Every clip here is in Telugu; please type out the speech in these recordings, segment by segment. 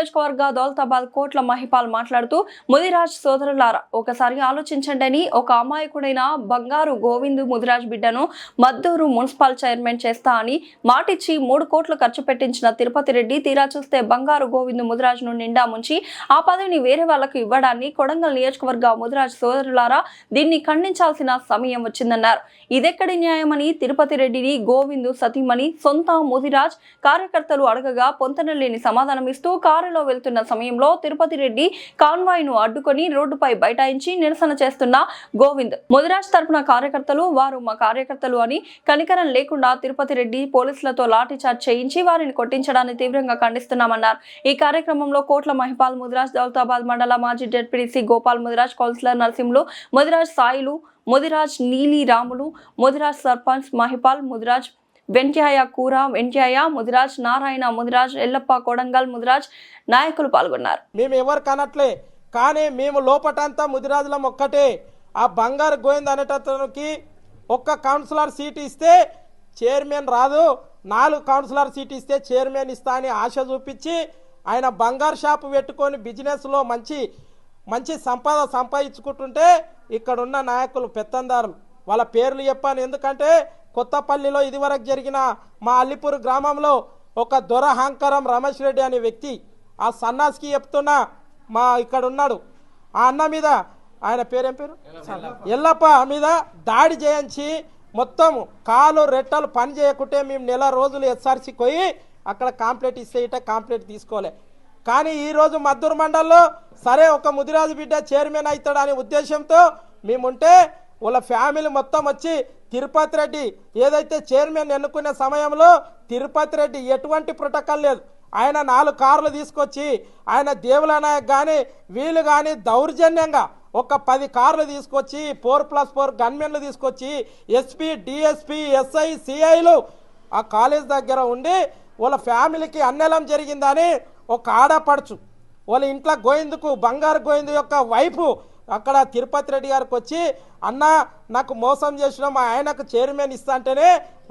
నియోజకవర్గ దౌలతాబాద్ కోట్ల మహిపాల్ మాట్లాడుతూ ముదిరాజ్ సోదరులారా ఒకసారి ఆలోచించండి అని ఒక అమాయకుడైన బంగారు గోవింద్ ముదిరాజ్ బిడ్డను మద్దూరు మున్సిపల్ చైర్మన్ చేస్తా అని మాటిచ్చి 3 కోట్లు ఖర్చు పెట్టించిన తిరుపతి రెడ్డి తీరా చూస్తే బంగారు గోవింద్ ముదిరాజ్ ను నిండా ముంచి ఆ పదవిని వేరే వాళ్లకు ఇవ్వడాన్ని కొడంగల్ నియోజకవర్గ ముదిరాజ్ సోదరులారా దీన్ని ఖండించాల్సిన సమయం వచ్చిందన్నారు. ఇదెక్కడి న్యాయమని తిరుపతి రెడ్డిని గోవింద్ సతీమణి సొంత ముదిరాజ్ కార్యకర్తలు అడగగా పొంతనలేని సమాధానమిస్తూ కారులో వెళ్తున్న సమయంలో తిరుపతి రెడ్డి కాన్వాయ్ ను అడ్డుకొని రోడ్డుపై బైఠాయించి నిరసన చేస్తున్న గోవింద్ ముదిరాజ్ తరపున కార్యకర్తలు వారు మా కార్యకర్తలు అని కనికరం లేకుండా తిరుపతి రెడ్డి పోలీసులతో లాఠీచార్జ్ చేయించి వారిని కొట్టించడాన్ని తీవ్రంగా ఖండిస్తున్నామన్నారు. ఈ కార్యక్రమంలో కోట్ల మహిపాల్ ముదిరాజ్ దౌలతాబాద్ మండల మాజీ జెడ్పీటీసీ గోపాల్ ముదిరాజ్ కౌన్సిలర్ నరసింహులు ముదిరాజ్ సాయిలు ముదిరాజ్ నీలి రాములు ముదిరాజ్ సర్పంచ్ మహిపాల్ ముదిరాజ్ వెంకయ్య కూర వెంకయ్య ముదిరాజ్ నారాయణ ముదిరాజ్ ఎల్లప్ప కొడంగల్ ముదిరాజ్ నాయకులు పాల్గొన్నారు. మేము ఎవరు కనట్లే కానీ మేము లోపటంతా ముదిరాజులం ఒక్కటే. ఆ బంగారు గోవింద్ అనేటతనికి ఒక్క కౌన్సిలర్ సీట్ ఇస్తే చైర్మన్ రాదు, 4 కౌన్సిలర్ సీట్ ఇస్తే చైర్మన్ ఇస్తా అని ఆశ చూపించి ఆయన బంగారు షాపు పెట్టుకొని బిజినెస్లో మంచి సంపద సంపాదించుకుంటుంటే ఇక్కడున్న నాయకులు పెత్తందారులు వాళ్ళ పేర్లు చెప్పాను. ఎందుకంటే కొత్తపల్లిలో ఇదివరకు జరిగిన మా అల్లిపూర్ గ్రామంలో ఒక దొరహంకరం రమేష్ రెడ్డి అనే వ్యక్తి ఆ సన్నాస్కి చెప్తున్నా మా ఇక్కడ ఉన్నాడు ఆ అన్న మీద ఆయన పేరేం పేరు ఎల్లప్ప మీద దాడి చేయించి మొత్తం కాలు రెట్టలు పని చేయకుంటే మేము నెల రోజులు ఎస్ఆర్సీకి పోయి అక్కడ కాంప్లైంట్ ఇస్తే కాంప్లైంట్ తీసుకోలే. కానీ ఈరోజు మద్దూరు మండలంలో సరే ఒక ముదిరాజు బిడ్డ చైర్మన్ అవుతాడనే ఉద్దేశంతో మేముంటే వాళ్ళ ఫ్యామిలీ మొత్తం వచ్చి తిరుపతి రెడ్డి ఏదైతే చైర్మన్ ఎన్నుకునే సమయంలో తిరుపతి రెడ్డి ఎటువంటి ప్రోటోకాల్ లేదు. ఆయన 4 కార్లు తీసుకొచ్చి ఆయన దేవుల నాయక్ కానీ వీళ్ళు కానీ దౌర్జన్యంగా ఒక 10 కార్లు తీసుకొచ్చి 4+4 గన్మెన్లు తీసుకొచ్చి ఎస్పీ డిఎస్పీ ఎస్ఐ సిఐలు ఆ కాలేజ్ దగ్గర ఉండి వాళ్ళ ఫ్యామిలీకి అన్యాయం జరిగిందని ఒక ఆడపడుచు వాళ్ళ ఇంట్లో గోవిందుకు బంగారు గోవిందు యొక్క వైఫ్ అక్కడ తిరుపతి రెడ్డి గారికి వచ్చి అన్న నాకు మోసం చేసిన మా ఆయనకు చైర్మన్ ఇస్తా అంటేనే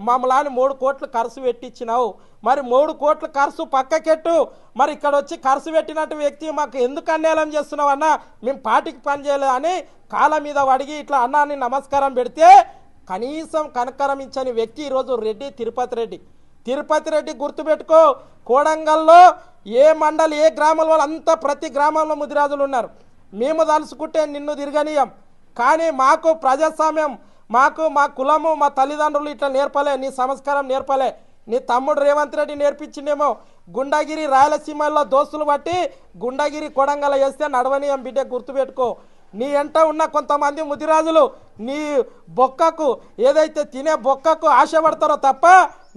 మమ్మల్ని 3 కోట్లు ఖర్చు పెట్టించినావు, మరి 3 కోట్లు ఖర్చు పక్కకెట్టు, మరి ఇక్కడ వచ్చి ఖర్చు పెట్టినట్టు వ్యక్తి మాకు ఎందుకు అన్యాయం చేస్తున్నావు అన్న, మేము పార్టీకి పని చేయలేదు అని కాళ్ళ మీద అడిగి ఇట్లా అన్నాన్ని నమస్కారం పెడితే కనీసం కనకరమించని వ్యక్తి ఈరోజు రెడ్డి తిరుపతి రెడ్డి గుర్తుపెట్టుకో. కోడంగల్లో ఏ మండలి ఏ గ్రామాల వాళ్ళు అంతా ప్రతి గ్రామంలో ముదిరాజులు ఉన్నారు. మేము తలుసుకుంటే నిన్ను తిరగనీయం, కానీ మాకు ప్రజాస్వామ్యం మాకు మా కులము మా తల్లిదండ్రులు ఇట్లా నేర్పలే, నీ సంస్కారం నేర్పలే. నీ తమ్ముడు రేవంత్ రెడ్డి నేర్పించిందేమో. గుండగిరి రాయలసీమల్లో దోస్తులు బట్టి గుండగిరి కొడంగల్ వేస్తే నడవనీయం బిడ్డ గుర్తుపెట్టుకో. నీ ఎంట ఉన్న కొంతమంది ముదిరాజులు నీ బొక్కకు ఏదైతే తినే బొక్కకు ఆశపడతారో తప్ప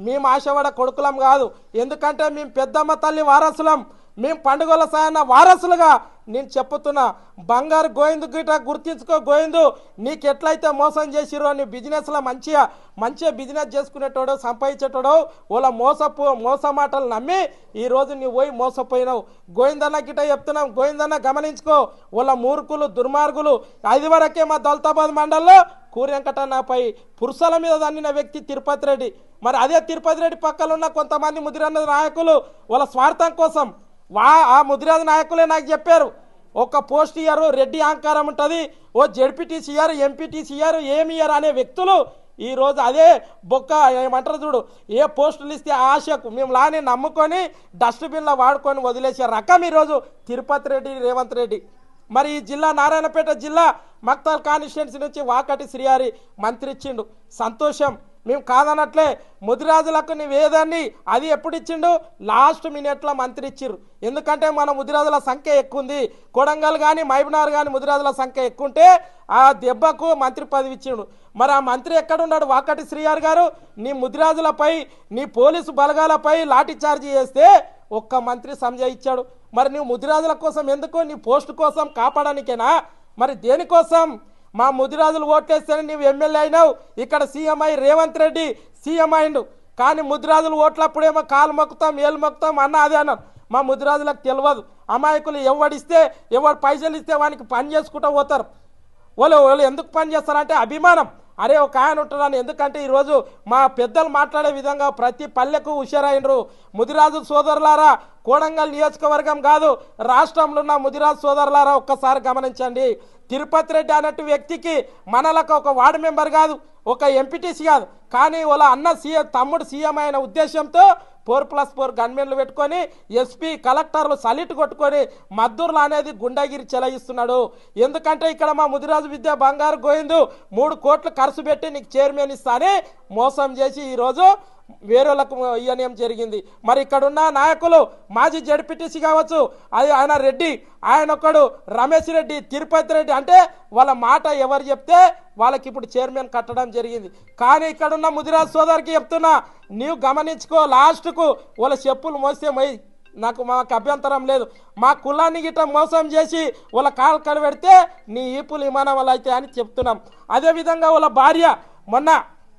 మేము ఆశపడ కొడుకులం కాదు. ఎందుకంటే మేము పెద్దమ్మ తల్లి వారసులం, మేము పండుగల సాయన వారసులుగా నేను చెప్పుతున్నా. బంగారు గోవిందు గిట గుర్తించుకో. గోవిందు నీకు ఎట్లయితే మోసం చేసిరో నీ బిజినెస్లో మంచిగా బిజినెస్ చేసుకునేటోడు సంపాదించేటోడు వాళ్ళ మోస మాటలు నమ్మి ఈరోజు నువ్వు పోయి మోసపోయినావు. గోవిందన్న గిట చెప్తున్నాం, గోవిందన్న గమనించుకో. వాళ్ళ మూర్ఖులు దుర్మార్గులు. అది వరకే మా దౌలతాబాద్ మండలంలో కూరెంకటన్నపై పురుషుల మీద దన్నిన వ్యక్తి తిరుపతి రెడ్డి. మరి అదే తిరుపతి రెడ్డి పక్కన ఉన్న కొంతమంది ముదిరాజు నాయకులు వాళ్ళ స్వార్థం కోసం ఆ ముదిరాజు నాయకులే నాకు చెప్పారు, ఒక పోస్ట్ ఇయ్యారు, రెడ్డి అహంకారం ఉంటుంది, ఓ జెడ్పీటీసీ ఇయ్యారు, ఎంపీటీసీ ఇయ్యారు, ఏమి ఇయ్యారు అనే వ్యక్తులు ఈరోజు అదే బొక్క ఏమంటారు చూడు, ఏ పోస్టులు ఇస్తే ఆశకు మేము లాని నమ్ముకొని డస్ట్బిన్లో వాడుకొని వదిలేసే రకం ఈరోజు తిరుపతి రెడ్డి రేవంత్ రెడ్డి. మరి ఈ జిల్లా నారాయణపేట జిల్లా మక్తల్ కాన్స్టిట్యున్సీ నుంచి వాకటి శ్రీహరి మంత్రి ఇచ్చిండు, సంతోషం, మేము కాదనట్లే. ముదిరాజులకు నీవేదాన్ని అది ఎప్పుడు ఇచ్చిండు, లాస్ట్ మినిట్లో మంత్రి ఇచ్చిర్రు. ఎందుకంటే మన ముదిరాజుల సంఖ్య ఎక్కువ ఉంది. కొడంగల్ కానీ మహబూబ్నగర్ కానీ ముదిరాజుల సంఖ్య ఎక్కువ ఉంటే ఆ దెబ్బకు మంత్రి పదవి ఇచ్చిండు. మరి ఆ మంత్రి ఎక్కడున్నాడు? వాకటి శ్రీహరి గారు నీ ముదిరాజులపై నీ పోలీసు బలగాలపై లాఠీ చార్జీ చేస్తే ఒక్క మంత్రి సంజయ్ ఇచ్చాడు. మరి నువ్వు ముదిరాజుల కోసం ఎందుకు? నీ పోస్టు కోసం కాపాడానికేనా? మరి దేనికోసం? మా ముదిరాజులు ఓట్లేస్తేనే నీవు ఎమ్మెల్యే అయినావు. ఇక్కడ సీఎం అయి రేవంత్ రెడ్డి సీఎం అయిండు. కానీ ముదిరాజులు ఓట్లప్పుడేమో కాలు మొక్కుతాం ఏళ్ళు మొక్కుతాం అన్న అదే అన్నారు. మా ముదిరాజులకు తెలియదు. అమాయకులు ఎవడిస్తే ఎవడు పైసలు ఇస్తే వానికి పని చేసుకుంటూ పోతారు. వాళ్ళు ఎందుకు పని చేస్తారంటే అభిమానం. అరే ఒక ఆయన ఉంటున్నాను. ఎందుకంటే ఈరోజు మా పెద్దలు మాట్లాడే విధంగా ప్రతి పల్లెకు హుషారైనరు. ముదిరాజు సోదరులారా, కోడంగల్ నియోజకవర్గం కాదు రాష్ట్రంలో ఉన్న ముదిరాజు సోదరులారా ఒక్కసారి గమనించండి. తిరుపతి రెడ్డి అన్నట్టు వ్యక్తికి మనలకు ఒక వార్డు మెంబర్ కాదు, ఒక ఎంపీటీసీ కాదు, కానీ వాళ్ళ అన్న సీఎం తమ్ముడు సీఎం అయిన ఉద్దేశంతో 4+4 గన్మెన్లు పెట్టుకొని ఎస్పీ కలెక్టర్లు సలిట్ కొట్టుకొని మద్దూరులు అనేది గుండాగిరి చెలయిస్తున్నాడు. ఎందుకంటే ఇక్కడ మా ముదిరాజు విద్య బంగారు గోవిందు 3 కోట్లు ఖర్చు పెట్టి నీకు చైర్మన్ ఇస్తాని మోసం చేసి ఈరోజు వేరేలకు ఇయ్యనేం జరిగింది. మరి ఇక్కడున్న నాయకులు మాజీ జడ్పీటీసీ కావచ్చు, అది ఆయన రెడ్డి, ఆయన ఒకడు రమేష్ రెడ్డి, తిరుపతి రెడ్డి, అంటే వాళ్ళ మాట ఎవరు చెప్తే వాళ్ళకి ఇప్పుడు చైర్మన్ కట్టడం జరిగింది. కానీ ఇక్కడున్న ముదిరాజ్ సోదరికి చెప్తున్నా, నీవు గమనించుకో, లాస్ట్కు వాళ్ళ చెప్పులు మోస్తే మాకు అభ్యంతరం లేదు. మా కులాన్ని గిట్ట మోసం చేసి వాళ్ళ కాలు కడబెడితే నీ ఈపులు విమానం వల్ల అయితే అని చెప్తున్నాం. అదేవిధంగా వాళ్ళ భార్య మొన్న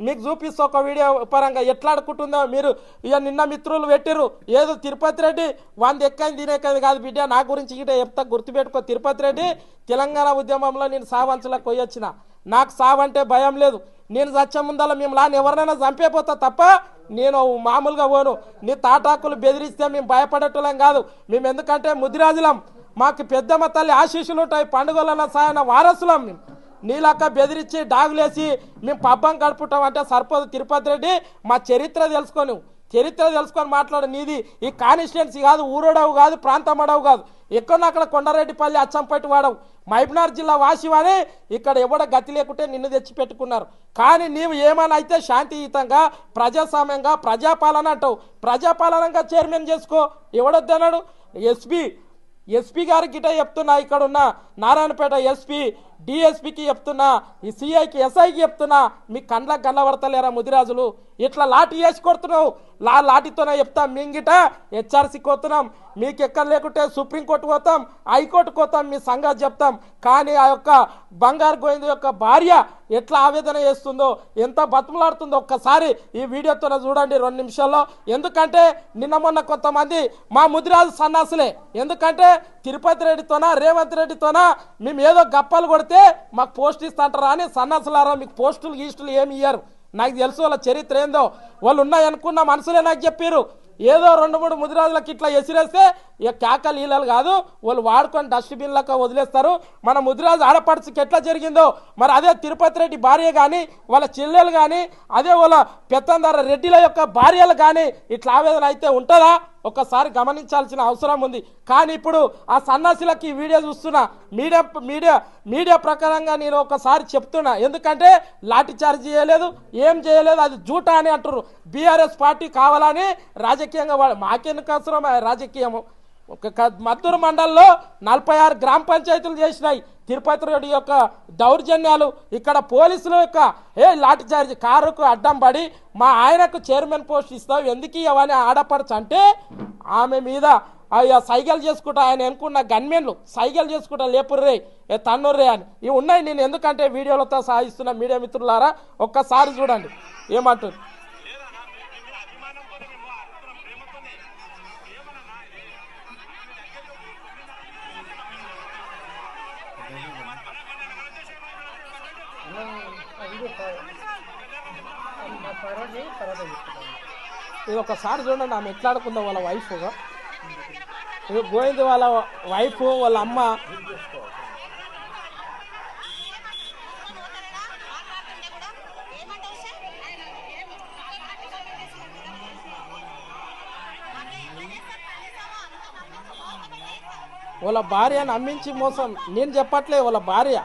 మీకు చూపిస్తూ ఒక వీడియో పరంగా ఎట్లా ఆడుకుంటుందో మీరు ఇక నిన్న మిత్రులు పెట్టిరు. ఏదో తిరుపతి రెడ్డి వంద ఎక్కని తినేకది కాదు బిడ్డ, నా గురించి గిట్ట చెప్తా గుర్తుపెట్టుకో. తిరుపతి రెడ్డి తెలంగాణ ఉద్యమంలో నేను సావంచలకు పోయొచ్చిన, నాకు సావంటే భయం లేదు. నేను చచ్చే ముందల మేము లాని ఎవరినైనా చంపేపోతా తప్ప నేను మామూలుగా పోను. నీ తాటాకులు బెదిరిస్తే మేము భయపడేటోళ్ళం కాదు. మేము ఎందుకంటే ముదిరాజులం, మాకు పెద్దమ్మ తల్లి ఆశీస్సులు ఉంటాయి, పండుగల సాయన వారసులం. మేము నీలాక బెదిరించి డాగులేసి మేము పబ్బం గడుపుతాం అంటే సరిపోదు. తిరుపతి రెడ్డి మా చరిత్ర తెలుసుకొని మాట్లాడు. నీది ఈ కాన్స్టిట్యున్సీ కాదు, ఊరోడవు కాదు, ప్రాంతం అడవు కాదు, ఎక్కడో కొండారెడ్డిపల్లి అచ్చంపట్టి వాడవు, మహబూబ్నగర్ జిల్లా వాసివని ఇక్కడ ఎవడ గతి లేకుంటే నిన్ను తెచ్చి పెట్టుకున్నారు. కానీ నీవు ఏమైనా అయితే శాంతియుతంగా ప్రజాస్వామ్యంగా ప్రజాపాలన అంటావు, ప్రజాపాలనంగా చైర్మన్ చేసుకో. ఎవడొద్దన్నాడు? ఎస్పీ గారికి గిట్ట చెప్తున్నా, ఇక్కడ ఉన్న నారాయణపేట ఎస్పీ డిఎస్పీకి చెప్తున్నా, ఈ సిఐకి ఎస్ఐకి చెప్తున్నా, మీ కండ్లకు కనబడతలేరా ముదిరాజులు? ఇట్లా లాఠీ వేసి కొడుతున్నావు. లాఠీతోనే చెప్తాం, మింగిట హెచ్ఆర్సీకి పోతున్నాం, మీకు ఎక్కడ లేకుంటే సుప్రీంకోర్టు పోతాం, హైకోర్టుకు పోతాం, మీ సంగతి చెప్తాం. కానీ ఆ యొక్క బంగారు గోవిందు యొక్క భార్య ఎట్లా ఆవేదన చేస్తుందో, ఎంత బతుములాడుతుందో ఒక్కసారి ఈ వీడియోతోనే చూడండి 2 నిమిషాల్లో. ఎందుకంటే నిన్న మొన్న కొంతమంది మా ముదిరాజు సన్నాసులే, ఎందుకంటే తిరుపతి రెడ్డితోనా రేవంత్ రెడ్డితోనా మేము ఏదో గప్పలు కొడితే మాకు పోస్ట్ ఇస్తాంటారా అని సన్నాసులారా మీకు పోస్టులు గీస్టులు ఏమి ఇయ్యారు. నాకు తెలుసు వాళ్ళ చరిత్ర ఏందో. వాళ్ళు ఉన్నాయనుకున్న మనసులే నాకు చెప్పారు. ఏదో 2-3 ముదిరాజులకి ఇట్లా ఎసిరేస్తే ఇక కేకలు లీలలు కాదు, వాళ్ళు వాడుకొని డస్ట్బిన్లకు వదిలేస్తారు. మన ముదిరాజు ఆడపడుచుకి ఎట్లా జరిగిందో మరి అదే తిరుపతి రెడ్డి భార్య కానీ వాళ్ళ చెల్లెలు కానీ అదే వాళ్ళ పెత్తందార రెడ్డిల యొక్క భార్యలు కానీ ఇట్లా ఆవేదన అయితే ఉంటుందా? ఒకసారి గమనించాల్సిన అవసరం ఉంది. కానీ ఇప్పుడు ఆ సన్నాసులకి వీడియో చూస్తున్నా, మీడియా ప్రకారంగా నేను ఒకసారి చెప్తున్నా, ఎందుకంటే లాఠీ చార్జ్ చేయలేదు, ఏం చేయలేదు, అది జూటా అని అంటారు. బీఆర్ఎస్ పార్టీ కావాలని రాజకీయంగా మాకెందుకు అవసరం రాజకీయము? మద్దూరు మండలంలో 46 గ్రామ పంచాయతీలు చేసినాయి తిరుపతి రెడ్డి యొక్క దౌర్జన్యాలు. ఇక్కడ పోలీసుల యొక్క లాఠీ చార్జ్, కారుకు అడ్డం పడి మా ఆయనకు చైర్మన్ పోస్ట్ ఇస్తావు ఎందుకు ఇవని ఆడపడచ్చు అంటే ఆమె మీద సైగలు చేసుకుంటా, ఆయన అనుకున్న గన్మెన్లు సైగలు చేసుకుంటా లేపుర్రే తన్నుర్రే అని ఇవి ఉన్నాయి. నేను ఎందుకంటే వీడియోలతో సాగిస్తున్న మీడియా మిత్రులారా ఒక్కసారి చూడండి ఏమంటారు. ఇది ఒకసారి చూడండి ఆమె ఎట్లా ఆడుకుందో వాళ్ళ వైఫ్, గోవింద్ వాళ్ళ వైఫ్ వాళ్ళ అమ్మ. వాళ్ళ భార్య నమ్మించి మోసం, నేను చెప్పట్లే, వాళ్ళ భార్య